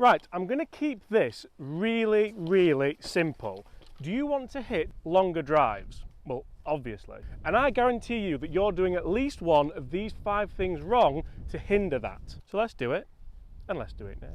Right, I'm going to keep this really, really simple. Do you want to hit longer drives? Well, obviously. And I guarantee you that you're doing at least one of these 5 things wrong to hinder that. So let's do it, and let's do it now.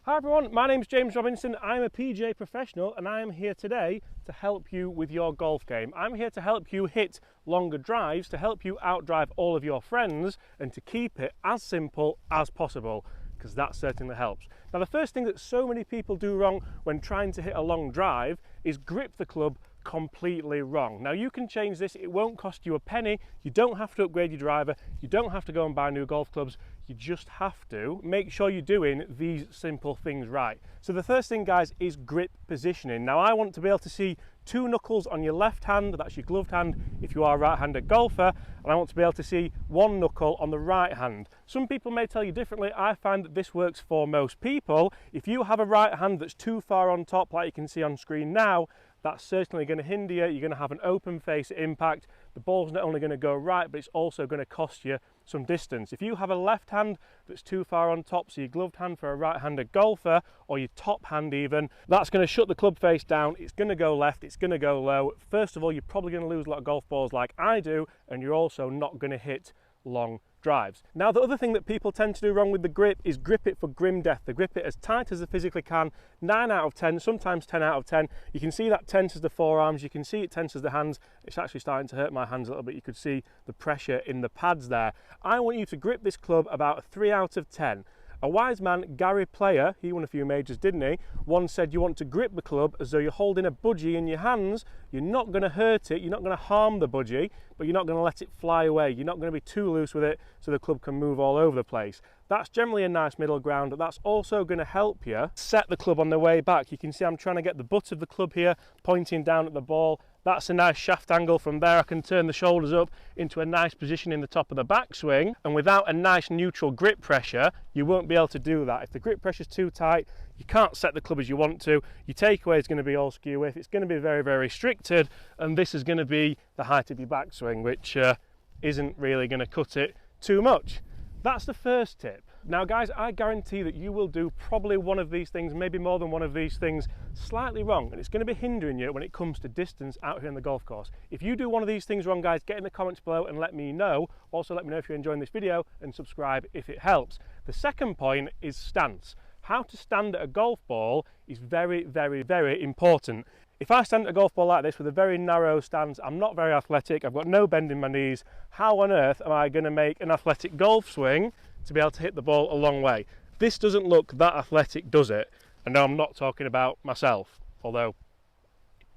Hi everyone, my name's James Robinson. I'm a PGA professional and I am here today to help you with your golf game. I'm here to help you hit longer drives, to help you outdrive all of your friends and to keep it as simple as possible, because that certainly helps. Now, the first thing that so many people do wrong when trying to hit a long drive is grip the club completely wrong. Now, you can change this. It won't cost you a penny. You don't have to upgrade your driver. You don't have to go and buy new golf clubs. You just have to make sure you're doing these simple things right. So the first thing, guys, is grip positioning. Now, I want to be able to see 2 knuckles on your left hand, that's your gloved hand if you are a right-handed golfer, and I want to be able to see 1 knuckle on the right hand. Some people may tell you differently. I find that this works for most people. If you have a right hand that's too far on top, like you can see on screen now, that's certainly going to hinder you. You're going to have an open face impact. The ball's not only going to go right, but it's also going to cost you some distance. If you have a left hand that's too far on top, so your gloved hand for a right-handed golfer, or your top hand even, that's going to shut the club face down. It's going to go left, it's going to go low. First of all, you're probably going to lose a lot of golf balls like I do, and you're also not going to hit long drives. Now, the other thing that people tend to do wrong with the grip is grip it for grim death. They grip it as tight as they physically can. 9 out of 10, sometimes 10 out of 10. You can see that tenses the forearms, you can see it tenses the hands. It's actually starting to hurt my hands a little bit. You could see the pressure in the pads there. I want you to grip this club about a 3 out of 10. A wise man, Gary Player, he won a few majors, didn't he? Once said you want to grip the club as though you're holding a budgie in your hands. You're not going to hurt it, you're not going to harm the budgie, but you're not going to let it fly away. You're not going to be too loose with it so the club can move all over the place. That's generally a nice middle ground, but that's also going to help you set the club on the way back. You can see I'm trying to get the butt of the club here pointing down at the ball. That's a nice shaft angle. From there I can turn the shoulders up into a nice position in the top of the backswing, and without a nice neutral grip pressure you won't be able to do that. If the grip pressure is too tight, you can't set the club as you want to. Your takeaway is going to be all skew with. It's going to be very, very restricted, and this is going to be the height of your backswing, which isn't really going to cut it too much. That's the first tip. Now, guys, I guarantee that you will do probably one of these things, maybe more than one of these things, slightly wrong, and it's going to be hindering you when it comes to distance out here on the golf course. If you do one of these things wrong, guys, get in the comments below and let me know. Also, let me know if you're enjoying this video and subscribe if it helps. The second point is stance. How to stand at a golf ball is very, very, very important. If I stand at a golf ball like this with a very narrow stance, I'm not very athletic, I've got no bend in my knees. How on earth am I going to make an athletic golf swing to be able to hit the ball a long way? This doesn't look that athletic, does it? And no, I'm not talking about myself, although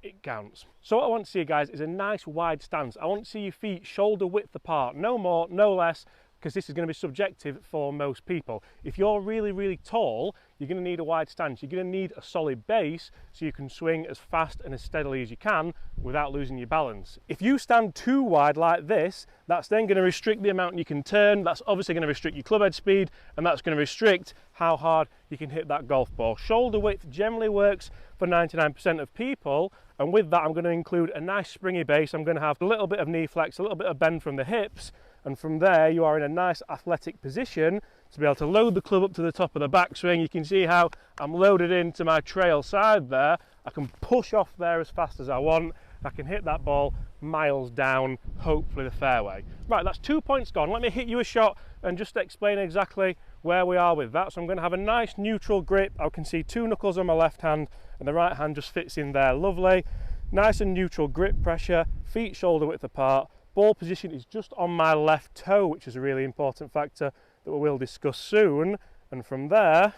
it counts. So what I want to see, guys, is a nice wide stance. I want to see your feet shoulder width apart, no more, no less, because this is going to be subjective for most people. If you're really, really tall, you're going to need a wide stance. You're going to need a solid base so you can swing as fast and as steadily as you can without losing your balance. If you stand too wide like this, that's then going to restrict the amount you can turn. That's obviously going to restrict your club head speed, and that's going to restrict how hard you can hit that golf ball. Shoulder width generally works for 99% of people, and with that I'm going to include a nice springy base. I'm going to have a little bit of knee flex, a little bit of bend from the hips, and from there you are in a nice athletic position to be able to load the club up to the top of the backswing. You can see how I'm loaded into my trail side there. I can push off there as fast as I want. I can hit that ball miles down, hopefully the fairway. Right, that's 2 points gone. Let me hit you a shot and just explain exactly where we are with that. So I'm going to have a nice neutral grip. I can see 2 knuckles on my left hand and the right hand just fits in there lovely. Nice and neutral grip pressure, feet shoulder width apart. Ball position is just on my left toe, which is a really important factor that we will discuss soon. And from there,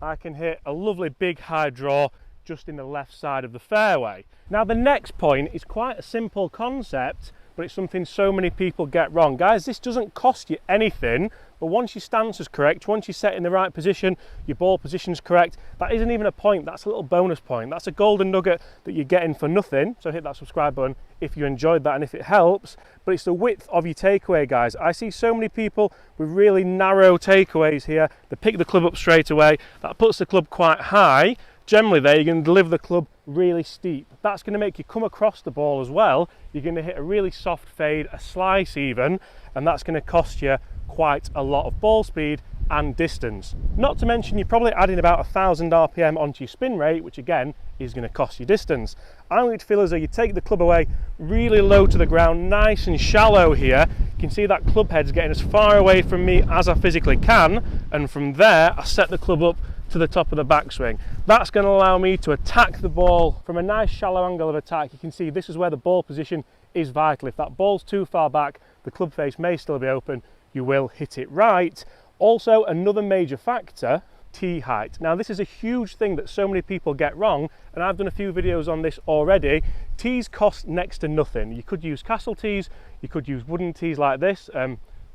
I can hit a lovely big high draw just in the left side of the fairway. Now, the next point is quite a simple concept, but it's something so many people get wrong. Guys, this doesn't cost you anything, but once your stance is correct, once you set in the right position, your ball position is correct, that isn't even a point, that's a little bonus point. That's a golden nugget that you're getting for nothing. So hit that subscribe button if you enjoyed that and if it helps. But it's the width of your takeaway, guys. I see so many people with really narrow takeaways here. They pick the club up straight away. That puts the club quite high. Generally there, you're going to deliver the club really steep. That's going to make you come across the ball as well. You're going to hit a really soft fade, a slice even, and that's going to cost you quite a lot of ball speed and distance. Not to mention you're probably adding about 1,000 RPM onto your spin rate, which again is going to cost you distance. I want you to feel as though you take the club away really low to the ground, nice and shallow here. You can see that club head's getting as far away from me as I physically can, and from there I set the club up to the top of the backswing. That's going to allow me to attack the ball from a nice shallow angle of attack. You can see this is where the ball position is vital. If that ball's too far back, the club face may still be open, you will hit it right. Also, another major factor, tee height. Now this is a huge thing that so many people get wrong, and I've done a few videos on this already. Tees cost next to nothing. You could use castle tees, you could use wooden tees like this.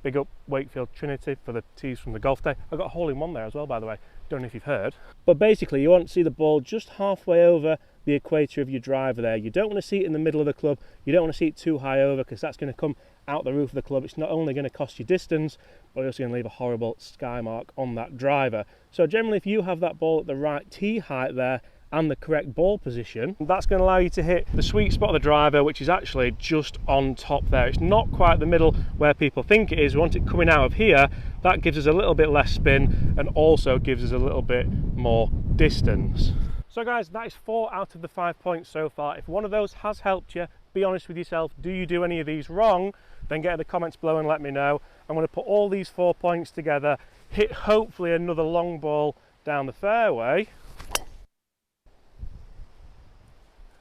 Big up Wakefield Trinity for the tees from the golf day. I got a hole in one there as well, by the way. Don't know if you've heard. But basically you want to see the ball just halfway over the equator of your driver there. You don't want to see it in the middle of the club. You don't want to see it too high over, because that's going to come out the roof of the club. It's not only going to cost you distance, but it's also going to leave a horrible sky mark on that driver. So generally, if you have that ball at the right tee height there and the correct ball position, that's going to allow you to hit the sweet spot of the driver, which is actually just on top there. It's not quite the middle where people think it is. We want it coming out of here. That gives us a little bit less spin and also gives us a little bit more distance. So guys, that is 4 out of the 5 points so far. If one of those has helped you, be honest with yourself. Do you do any of these wrong? Then get in the comments below and let me know. I'm going to put all these 4 points together, hit hopefully another long ball down the fairway,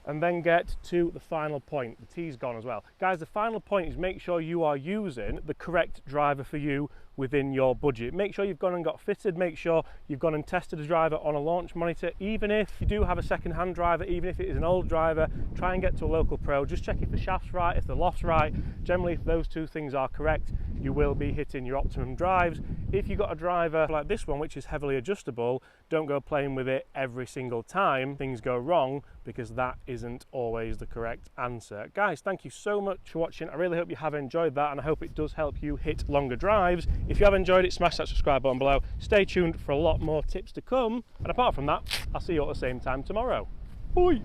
and then get to the final point. The tee's gone as well. Guys, the final point is make sure you are using the correct driver for you within your budget. Make sure you've gone and got fitted, make sure you've gone and tested a driver on a launch monitor. Even if you do have a second-hand driver, even if it is an old driver, try and get to a local pro. Just check if the shaft's right, if the loft's right. Generally, if those 2 things are correct, you will be hitting your optimum drives. If you've got a driver like this one, which is heavily adjustable, don't go playing with it every single time things go wrong, because that isn't always the correct answer. Guys, thank you so much for watching. I really hope you have enjoyed that, and I hope it does help you hit longer drives. If you have enjoyed it, smash that subscribe button below. Stay tuned for a lot more tips to come. And apart from that, I'll see you at the same time tomorrow. Bye!